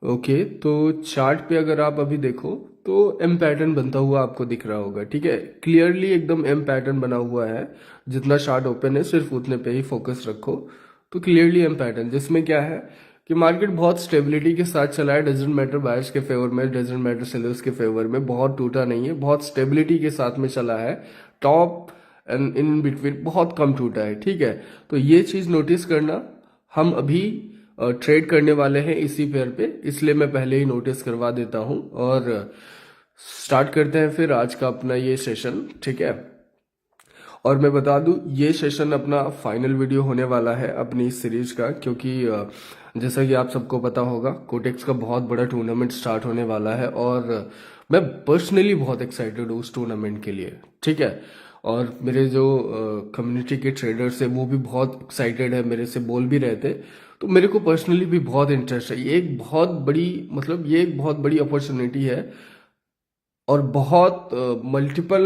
Okay, तो chart पे अगर आप अभी देखो तो एम पैटर्न बनता हुआ आपको दिख रहा होगा। ठीक है, क्लियरली एकदम एम पैटर्न बना हुआ है। जितना चार्ट ओपन है सिर्फ उतने पे ही फोकस रखो। तो क्लियरली एम पैटर्न, जिसमें क्या है कि मार्केट बहुत स्टेबिलिटी के साथ चला है। डजेंट मैटर बायर्स के फेवर में, डजेंट मैटर सेलर्स के फेवर में, बहुत टूटा नहीं है, बहुत स्टेबिलिटी के साथ में चला है। टॉप एंड इन बिटवीन बहुत कम टूटा है। ठीक है, तो ये चीज नोटिस करना। हम अभी ट्रेड करने वाले हैं इसी पेयर पे, इसलिए मैं पहले ही नोटिस करवा देता हूं और स्टार्ट करते हैं फिर आज का अपना ये सेशन। ठीक है, और मैं बता दूं ये सेशन अपना फाइनल वीडियो होने वाला है अपनी इस सीरीज का, क्योंकि जैसा कि आप सबको पता होगा कोटेक्स का बहुत बड़ा टूर्नामेंट स्टार्ट होने वाला है और मैं पर्सनली बहुत एक्साइटेड हूँ उस टूर्नामेंट के लिए। ठीक है, और मेरे जो कम्युनिटी के ट्रेडर्स है वो भी बहुत एक्साइटेड है, मेरे से बोल भी रहे थे। तो मेरे को पर्सनली भी बहुत इंटरेस्ट है। ये एक बहुत बड़ी ये एक बहुत बड़ी अपॉर्चुनिटी है और बहुत मल्टीपल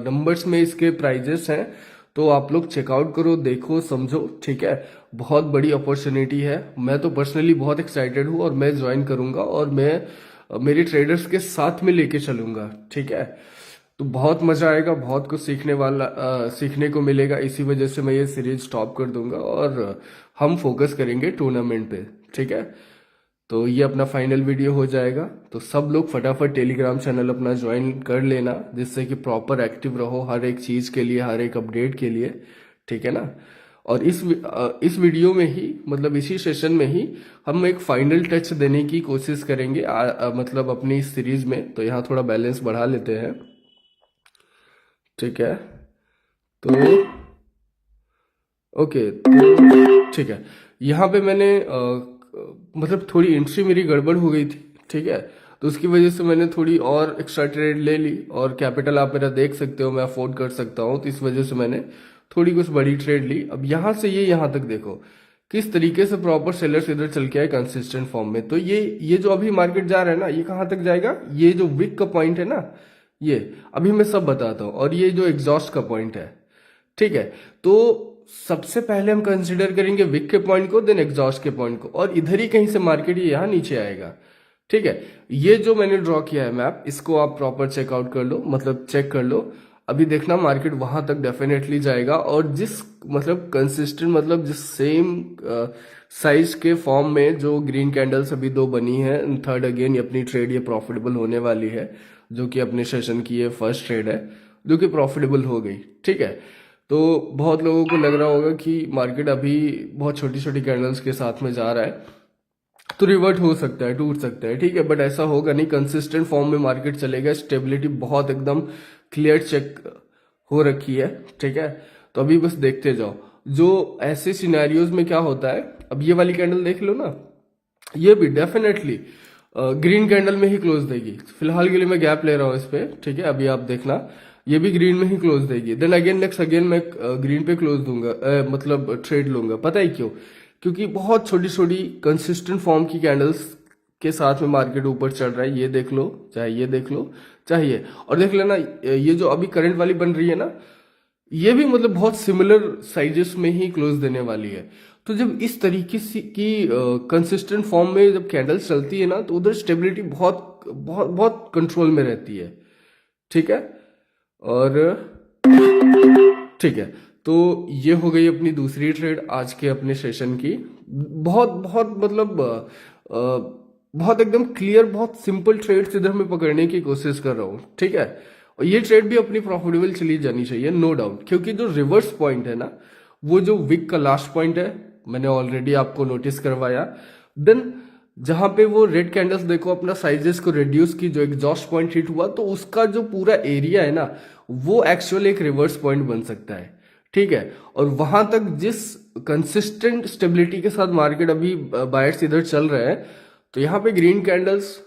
नंबर्स में इसके प्राइजेस हैं। तो आप लोग चेकआउट करो, देखो, समझो। ठीक है, बहुत बड़ी अपॉर्चुनिटी है। मैं तो पर्सनली बहुत एक्साइटेड हूँ और मैं ज्वाइन करूंगा और मैं मेरे ट्रेडर्स के साथ में लेके चलूंगा। ठीक है, तो बहुत मजा आएगा, बहुत कुछ सीखने को मिलेगा। इसी वजह से मैं ये सीरीज स्टॉप कर दूंगा और हम फोकस करेंगे टूर्नामेंट पे। ठीक है, तो ये अपना फाइनल वीडियो हो जाएगा। तो सब लोग फटाफट टेलीग्राम चैनल अपना ज्वाइन कर लेना, जिससे कि प्रॉपर एक्टिव रहो हर एक चीज के लिए, हर एक अपडेट के लिए। ठीक है ना। और इस वीडियो में ही, इसी सेशन में ही हम एक फाइनल टच देने की कोशिश करेंगे अपनी इस सीरीज में। तो यहाँ थोड़ा बैलेंस बढ़ा लेते हैं। ठीक है, तो ओके, तो ठीक है, यहाँ पे मैंने थोड़ी एंट्री मेरी गड़बड़ हो गई थी। ठीक है, तो उसकी वजह से मैंने थोड़ी और एक्स्ट्रा ट्रेड ले ली और कैपिटल आप मेरा देख सकते हो, मैं अफोर्ड कर सकता हूँ। तो इस वजह से मैंने थोड़ी कुछ बड़ी ट्रेड ली। अब यहाँ से ये यहाँ तक देखो किस तरीके से प्रॉपर सेलर्स इधर चल के आए कंसिस्टेंट फॉर्म में। तो ये जो अभी मार्केट जा रहा है ना, ये कहाँ तक जाएगा, ये जो विक का पॉइंट है ना, ये अभी मैं सब बताता हूँ। और ये जो एग्जॉस्ट का पॉइंट है, ठीक है, तो सबसे पहले हम कंसिडर करेंगे विक के पॉइंट को, देन एग्जॉस्ट के पॉइंट को, और इधर ही कहीं से मार्केट ये यहाँ नीचे आएगा। ठीक है, ये जो मैंने ड्रॉ किया है मैप, इसको आप प्रॉपर चेकआउट कर लो, चेक कर लो। अभी देखना मार्केट वहां तक डेफिनेटली जाएगा। और जिस कंसिस्टेंट जिस सेम साइज के फॉर्म में जो ग्रीन कैंडल्स अभी दो बनी है, थर्ड अगेन ये अपनी ट्रेड ये प्रॉफिटेबल होने वाली है, जो कि अपने सेशन की ये फर्स्ट ट्रेड है जो कि प्रॉफिटेबल हो गई। ठीक है, तो बहुत लोगों को लग रहा होगा कि मार्केट अभी बहुत छोटी छोटी कैंडल्स के साथ में जा रहा है तो रिवर्ट हो सकता है, टूट सकता है। ठीक है, बट ऐसा होगा नहीं, कंसिस्टेंट फॉर्म में मार्केट चलेगा। स्टेबिलिटी बहुत एकदम क्लियर चेक हो रखी है। ठीक है, तो अभी बस देखते जाओ जो ऐसे सिनेरियोज में क्या होता है। अब ये वाली कैंडल देख लो ना, ये भी डेफिनेटली ग्रीन कैंडल में ही क्लोज देगी। फिलहाल के लिए मैं गैप ले रहा हूँ इस पे। ठीक है, अभी आप देखना ये भी ग्रीन में ही क्लोज देगी। देन अगेन नेक्स्ट अगेन मैं ग्रीन पे क्लोज दूंगा, ट्रेड लूंगा। पता है क्यों? क्योंकि बहुत छोटी छोटी कंसिस्टेंट फॉर्म की कैंडल्स के साथ में मार्केट ऊपर चल रहा है। ये देख लो, चाहे ये देख लो, चाहे ये, और देख लेना ये जो अभी करंट वाली बन रही है ना, ये भी बहुत सिमिलर साइजेस में ही क्लोज देने वाली है। तो जब इस तरीके से की कंसिस्टेंट फॉर्म में जब कैंडल्स चलती है ना, तो उधर स्टेबिलिटी बहुत बहुत बहुत कंट्रोल में रहती है। ठीक है, और ठीक है, तो ये हो गई अपनी दूसरी ट्रेड आज के अपने सेशन की। बहुत बहुत बहुत एकदम क्लियर, बहुत सिंपल ट्रेड्स इधर मैं पकड़ने की कोशिश कर रहा हूँ। ठीक है, और ये ट्रेड भी अपनी प्रॉफिटेबल चली जानी चाहिए, नो डाउट। क्योंकि जो रिवर्स पॉइंट है ना, वो जो विक का लास्ट पॉइंट है, मैंने ऑलरेडी आपको नोटिस करवाया। देन जहां पे वो रेड कैंडल्स देखो अपना साइजेस को रिड्यूस की, जो एग्जॉस्ट पॉइंट हिट हुआ, तो उसका जो पूरा एरिया है ना, वो एक्चुअली एक रिवर्स पॉइंट बन सकता है। ठीक है, और वहां तक जिस कंसिस्टेंट स्टेबिलिटी के साथ मार्केट अभी बायर्स इधर चल रहे हैं, तो यहाँ पे green candles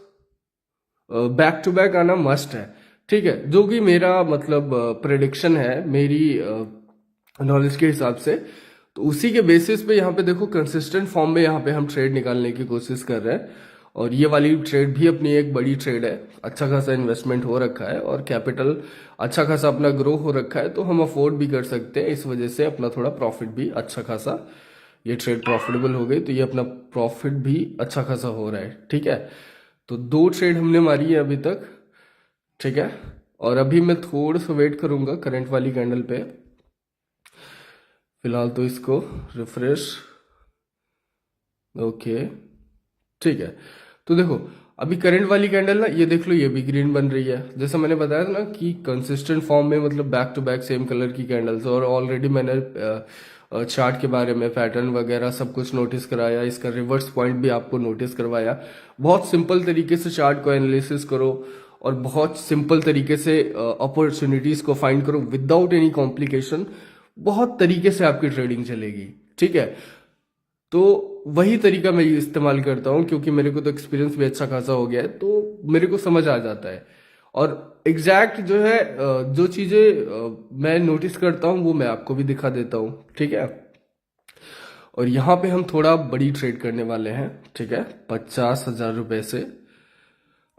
back to back आना मस्ट है। ठीक है, जो कि मेरा प्रेडिक्शन है मेरी नॉलेज के हिसाब से। तो उसी के बेसिस पे यहाँ पे देखो कंसिस्टेंट फॉर्म में यहाँ पे हम ट्रेड निकालने की कोशिश कर रहे हैं। और ये वाली ट्रेड भी अपनी एक बड़ी ट्रेड है, अच्छा खासा इन्वेस्टमेंट हो रखा है और कैपिटल अच्छा खासा अपना ग्रो हो रखा है, तो हम अफोर्ड भी कर सकते हैं। इस वजह से अपना थोड़ा प्रॉफिट भी अच्छा खासा ये ट्रेड प्रॉफिटेबल हो गई, तो ये अपना प्रॉफिट भी अच्छा खासा हो रहा है। ठीक है, तो 2 ट्रेड हमने मारी है अभी तक। ठीक है, और अभी मैं थोड़ा सा वेट करूंगा करंट वाली कैंडल पे। फिलहाल तो इसको रिफ्रेश। ओके, ठीक है, तो देखो अभी करंट वाली कैंडल ना, ये देख लो ये भी ग्रीन बन रही है। जैसा मैंने बताया था ना कि कंसिस्टेंट फॉर्म में मतलब back to back same colour की कैंडल्स, और ऑलरेडी मैंने चार्ट के बारे में पैटर्न वगैरह सब कुछ नोटिस कराया, इसका रिवर्स पॉइंट भी आपको नोटिस करवाया। बहुत सिंपल तरीके से चार्ट को एनालिसिस करो और बहुत सिंपल तरीके से अपॉर्चुनिटीज को फाइंड करो विदाउट एनी कॉम्प्लिकेशन। बहुत तरीके से आपकी ट्रेडिंग चलेगी। ठीक है, तो वही तरीका मैं इस्तेमाल करता हूँ, क्योंकि मेरे को तो एक्सपीरियंस भी अच्छा खासा हो गया है, तो मेरे को समझ आ जाता है। और एग्जैक्ट जो है जो चीजें मैं नोटिस करता हूँ वो मैं आपको भी दिखा देता हूँ। ठीक है, और यहाँ पे हम थोड़ा बड़ी ट्रेड करने वाले हैं। ठीक है, 50,000 रुपए से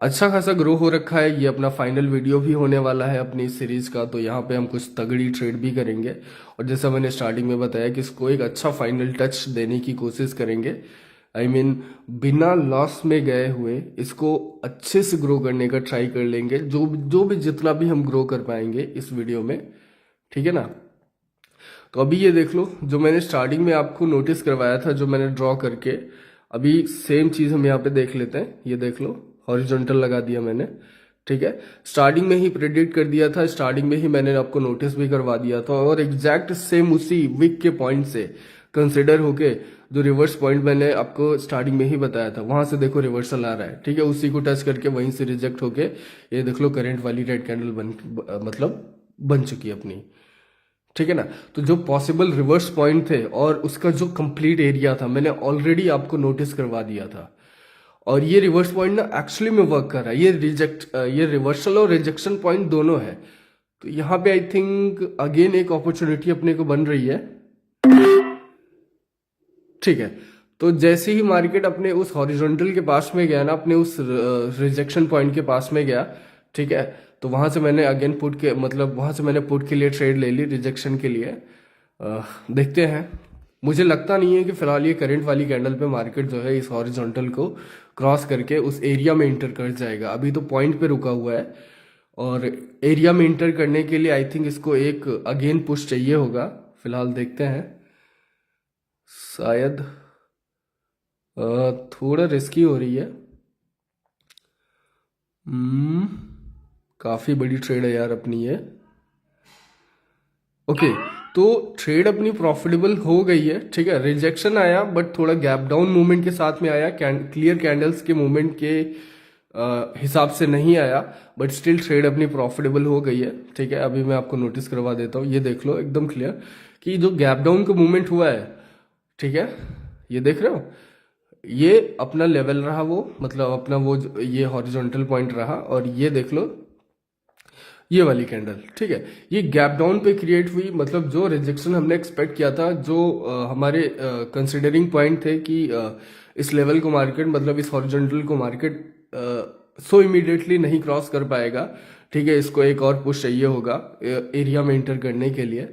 अच्छा खासा ग्रो हो रखा है। ये अपना फाइनल वीडियो भी होने वाला है अपनी इस सीरीज का, तो यहाँ पे हम कुछ तगड़ी ट्रेड भी करेंगे। और जैसा मैंने स्टार्टिंग में बताया कि इसको एक अच्छा फाइनल टच देने की कोशिश करेंगे। आई मीन बिना लॉस में गए हुए इसको अच्छे से ग्रो करने का ट्राई कर लेंगे, जो भी जितना भी हम ग्रो कर पाएंगे इस वीडियो में। ठीक है ना, तो अभी ये देख लो जो मैंने स्टार्टिंग में आपको नोटिस करवाया था, जो मैंने ड्रॉ करके, अभी सेम चीज हम यहाँ पे देख लेते हैं। ये देख लो हॉरिजॉन्टल लगा दिया मैंने। ठीक है, स्टार्टिंग में ही प्रेडिक्ट कर दिया था, स्टार्टिंग में ही मैंने आपको नोटिस भी करवा दिया था, और एग्जैक्ट सेम उसी वीक के पॉइंट से कंसिडर होके जो रिवर्स पॉइंट मैंने आपको स्टार्टिंग में ही बताया था, वहां से देखो रिवर्सल आ रहा है। ठीक है, उसी को टच करके वहीं से रिजेक्ट होके ये देख लो करंट वाली रेड कैंडल मतलब बन चुकी है अपनी। ठीक है ना, तो जो पॉसिबल रिवर्स पॉइंट थे और उसका जो कंप्लीट एरिया था मैंने ऑलरेडी आपको नोटिस करवा दिया था। और ये रिवर्स पॉइंट ना एक्चुअली में वर्क कर रहा है। ये रिवर्सल और रिजेक्शन पॉइंट दोनों है। तो यहाँ पे आई थिंक अगेन एक अपॉर्चुनिटी अपने को बन रही है। ठीक है, तो जैसे ही मार्केट अपने उस हॉरिजॉन्टल के पास में गया ना, अपने उस रिजेक्शन पॉइंट के पास में गया, ठीक है, तो वहां से मैंने अगेन पुट के मतलब वहां से मैंने पुट के लिए ट्रेड ले ली रिजेक्शन के लिए। देखते हैं, मुझे लगता नहीं है कि फिलहाल ये करंट वाली कैंडल पे मार्केट जो है इस हॉरिजॉन्टल को क्रॉस करके उस एरिया में इंटर कर जाएगा। अभी तो पॉइंट पे रुका हुआ है, और एरिया में इंटर करने के लिए आई थिंक इसको एक अगेन पुश चाहिए होगा। फिलहाल देखते हैं, शायद थोड़ा रिस्की हो रही है। काफी बड़ी ट्रेड है यार अपनी ये। ओके, तो ट्रेड अपनी प्रॉफिटेबल हो गई है। ठीक है, रिजेक्शन आया बट थोड़ा गैप डाउन मूवमेंट के साथ में आया, क्लियर कैंडल्स के मूवमेंट के हिसाब से नहीं आया, बट स्टिल ट्रेड अपनी प्रॉफिटेबल हो गई है। ठीक है, अभी मैं आपको नोटिस करवा देता हूँ। ये देख लो एकदम क्लियर कि जो गैप डाउन का मूवमेंट हुआ है, ठीक है, ये देख रहे हो, ये अपना लेवल रहा, वो मतलब अपना वो ये हॉरिजॉन्टल पॉइंट रहा, और ये देख लो ये वाली कैंडल। ठीक है, ये गैप डाउन पे क्रिएट हुई, मतलब जो रिजेक्शन हमने एक्सपेक्ट किया था, जो हमारे कंसिडरिंग पॉइंट थे कि इस लेवल को मार्केट मतलब इस हॉरिजॉन्टल को मार्केट सो इमीडिएटली नहीं क्रॉस कर पाएगा। ठीक है, इसको एक और पुश चाहिए होगा एरिया में इंटर करने के लिए।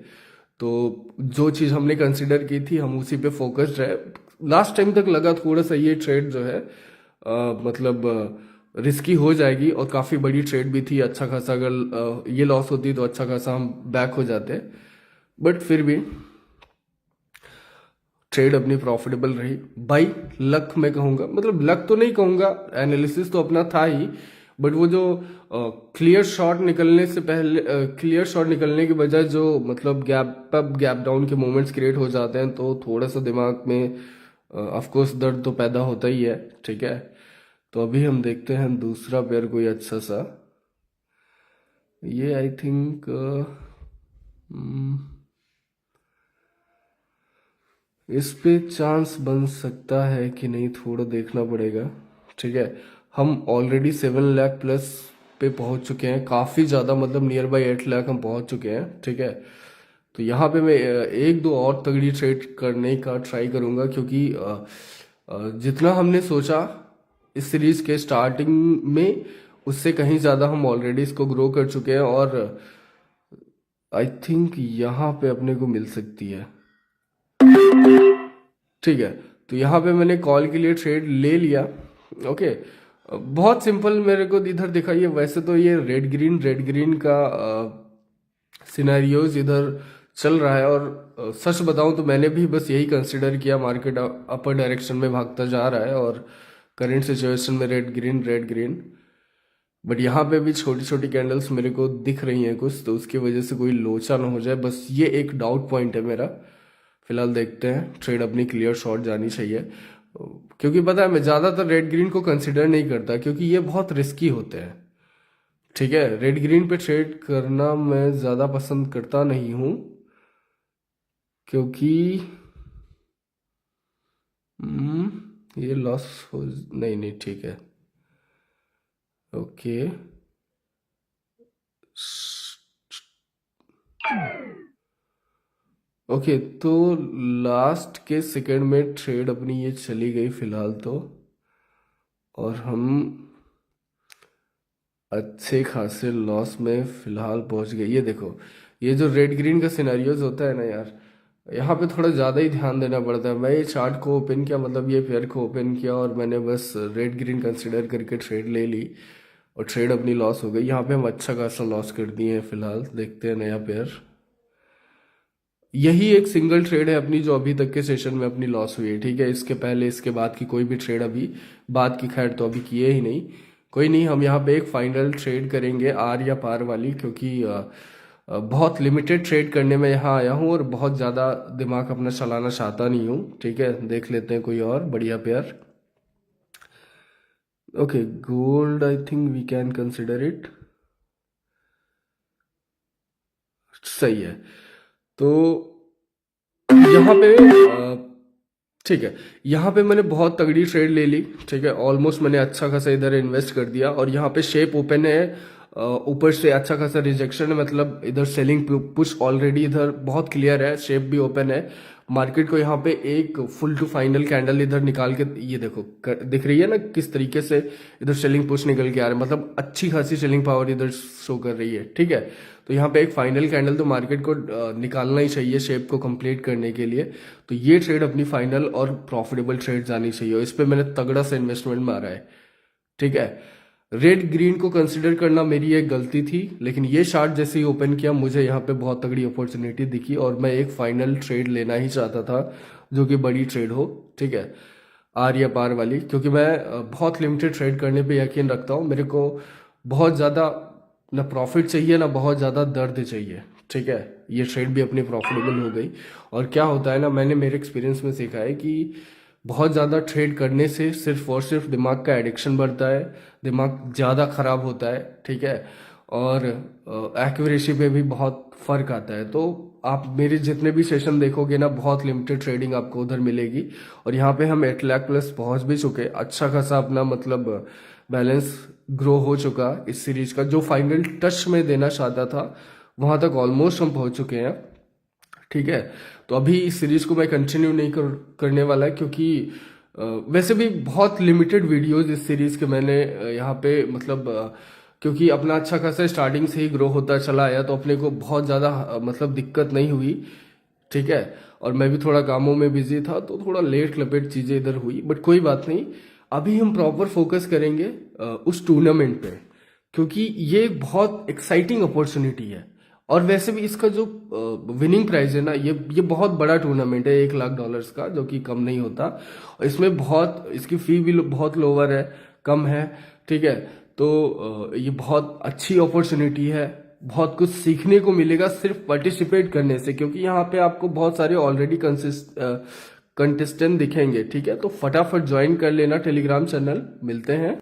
तो जो चीज़ हमने कंसिडर की थी हम उसी पे फोकस्ड रहे। लास्ट टाइम तक लगा थोड़ा सा ये ट्रेड जो है मतलब रिस्की हो जाएगी, और काफ़ी बड़ी ट्रेड भी थी। अच्छा खासा अगर ये लॉस होती तो अच्छा खासा हम बैक हो जाते, बट फिर भी ट्रेड अपनी प्रॉफिटेबल रही। बाई लक मैं कहूँगा, मतलब लक तो नहीं कहूँगा, एनालिसिस तो अपना था ही, बट वो जो क्लियर शॉट निकलने से पहले क्लियर शॉट निकलने के बजाय जो मतलब गैप अप गैप डाउन के मोमेंट्स क्रिएट हो जाते हैं, तो थोड़ा सा दिमाग में ऑफ कोर्स दर्द तो पैदा होता ही है। ठीक है, तो अभी हम देखते हैं दूसरा पेयर कोई अच्छा सा। ये आई थिंक इस पे चांस बन सकता है कि नहीं, थोड़ा देखना पड़ेगा। ठीक है, हम ऑलरेडी 7 लाख प्लस पे पहुंच चुके हैं, काफ़ी ज़्यादा, मतलब नियर बाई 8 लाख हम पहुंच चुके हैं। ठीक है, तो यहाँ पे मैं एक दो और तगड़ी ट्रेड करने का ट्राई करूँगा, क्योंकि जितना हमने सोचा इस सीरीज के स्टार्टिंग में, उससे कहीं ज़्यादा हम ऑलरेडी इसको ग्रो कर चुके हैं, और आई थिंक यहाँ पे अपने को मिल सकती है। ठीक है। तो यहाँ पे मैंने कॉल के लिए ट्रेड ले लिया। ओके, बहुत सिंपल मेरे को इधर दिखाइए। वैसे तो ये रेड ग्रीन का सिनेरियोज इधर चल रहा है, और सच बताऊं तो मैंने भी बस यही कंसिडर किया, मार्केट अपर डायरेक्शन में भागता जा रहा है और करंट सिचुएशन में रेड ग्रीन। बट यहाँ पे भी छोटी छोटी कैंडल्स मेरे को दिख रही हैं कुछ, तो उसकी वजह से कोई लोचा ना हो जाए, बस ये एक डाउट पॉइंट है मेरा। फिलहाल देखते हैं, ट्रेड अपनी क्लियर शॉट जानी चाहिए, क्योंकि पता है मैं ज़्यादातर रेड ग्रीन को कंसिडर नहीं करता, क्योंकि ये बहुत रिस्की होते हैं। ठीक है, रेड ग्रीन पे ट्रेड करना मैं ज़्यादा पसंद करता नहीं हूँ, क्योंकि ये लॉस हो नहीं नहीं, ठीक है, ओके। ओके, तो लास्ट के सेकंड में ट्रेड अपनी ये चली गई फिलहाल तो, और हम अच्छे खासे लॉस में फिलहाल पहुंच गए। ये देखो, ये जो रेड ग्रीन का सिनेरियोज होता है ना यार, यहाँ पे थोड़ा ज़्यादा ही ध्यान देना पड़ता है। मैं ये चार्ट को ओपन किया, मतलब ये पेयर को ओपन किया, और मैंने बस रेड ग्रीन कंसिडर करके ट्रेड ले ली, और ट्रेड अपनी लॉस हो गई। यहाँ पे हम अच्छा खासा लॉस कर दिए हैं फिलहाल। देखते हैं नया पेयर। यही एक सिंगल ट्रेड है अपनी जो अभी तक के सेशन में अपनी लॉस हुई है। ठीक है, इसके पहले इसके बाद की कोई भी ट्रेड अभी, बाद की खैर तो अभी किए ही नहीं। कोई नहीं, हम यहाँ पे एक फाइनल ट्रेड करेंगे आर या पार वाली, क्योंकि बहुत लिमिटेड ट्रेड करने में यहाँ आया हूँ, और बहुत ज़्यादा दिमाग अपना चलाना चाहता नहीं हूँ। ठीक है, देख लेते हैं कोई और बढ़िया pair. Okay, gold I think we can consider it. सही है। तो यहाँ पे ठीक है, यहाँ पे मैंने बहुत तगड़ी ट्रेड ले ली। ठीक है, ऑलमोस्ट मैंने अच्छा खासा इधर इन्वेस्ट कर दिया, और यहाँ पे शेप ओपन है, ऊपर से अच्छा खासा रिजेक्शन है, मतलब इधर सेलिंग पुश ऑलरेडी इधर बहुत क्लियर है, शेप भी ओपन है। मार्केट को यहाँ पे एक फुल टू फाइनल कैंडल इधर निकाल के, ये देखो दिख रही है ना किस तरीके से इधर सेलिंग पुश निकल के आ रहा है, मतलब अच्छी खासी सेलिंग पावर इधर शो कर रही है। ठीक है, तो यहाँ पे एक फाइनल कैंडल तो मार्केट को निकालना ही चाहिए शेप को कंप्लीट करने के लिए। तो ये ट्रेड अपनी फाइनल और प्रॉफिटेबल ट्रेड जानी चाहिए, और इस पर मैंने तगड़ा सा इन्वेस्टमेंट मारा है। ठीक है, रेड ग्रीन को कंसिडर करना मेरी एक गलती थी, लेकिन ये चार्ट जैसे ही ओपन किया मुझे यहाँ पे बहुत तगड़ी अपॉर्चुनिटी दिखी, और मैं एक फाइनल ट्रेड लेना ही चाहता था जो कि बड़ी ट्रेड हो। ठीक है, आर या पार वाली, क्योंकि मैं बहुत लिमिटेड ट्रेड करने पे यकीन रखता हूँ। मेरे को बहुत ज़्यादा ना प्रॉफिट चाहिए ना बहुत ज़्यादा दर्द चाहिए। ठीक है, ये ट्रेड भी अपनी प्रॉफिटेबल हो गई। और क्या होता है ना, मैंने मेरे एक्सपीरियंस में सीखा है कि बहुत ज़्यादा ट्रेड करने से सिर्फ और सिर्फ दिमाग का एडिक्शन बढ़ता है, दिमाग ज़्यादा ख़राब होता है। ठीक है, और एक्यूरेसी पे भी बहुत फ़र्क आता है। तो आप मेरे जितने भी सेशन देखोगे ना, बहुत लिमिटेड ट्रेडिंग आपको उधर मिलेगी। और यहाँ पे हम 8 लाख प्लस पहुँच भी चुके, अच्छा खासा अपना मतलब बैलेंस ग्रो हो चुका इस सीरीज का। जो फाइनल टच में देना चाहता था वहाँ तक ऑलमोस्ट हम पहुँच चुके हैं। ठीक है, तो अभी इस सीरीज को मैं कंटिन्यू नहीं करने वाला, क्योंकि वैसे भी बहुत लिमिटेड वीडियोस इस सीरीज के मैंने यहाँ पे मतलब क्योंकि अपना अच्छा खासा स्टार्टिंग से ही ग्रो होता चला आया, तो अपने को बहुत ज़्यादा मतलब दिक्कत नहीं हुई। ठीक है, और मैं भी थोड़ा कामों में बिजी था, तो थोड़ा लेट लपेट चीज़ें इधर हुई, बट कोई बात नहीं। अभी हम प्रॉपर फोकस करेंगे उस टूर्नामेंट पे, क्योंकि ये एक बहुत एक्साइटिंग अपॉर्चुनिटी है। और वैसे भी इसका जो विनिंग प्राइस है ना, ये बहुत बड़ा टूर्नामेंट है, $1 लाख का, जो कि कम नहीं होता। और इसमें बहुत इसकी फी भी बहुत लोअर है, कम है। ठीक है, तो ये बहुत अच्छी अपॉर्चुनिटी है, बहुत कुछ सीखने को मिलेगा सिर्फ पार्टिसिपेट करने से, क्योंकि यहाँ पे आपको बहुत सारे ऑलरेडी कंटेस्टेंट दिखेंगे। ठीक है, तो फटाफट ज्वाइन कर लेना टेलीग्राम चैनल। मिलते हैं।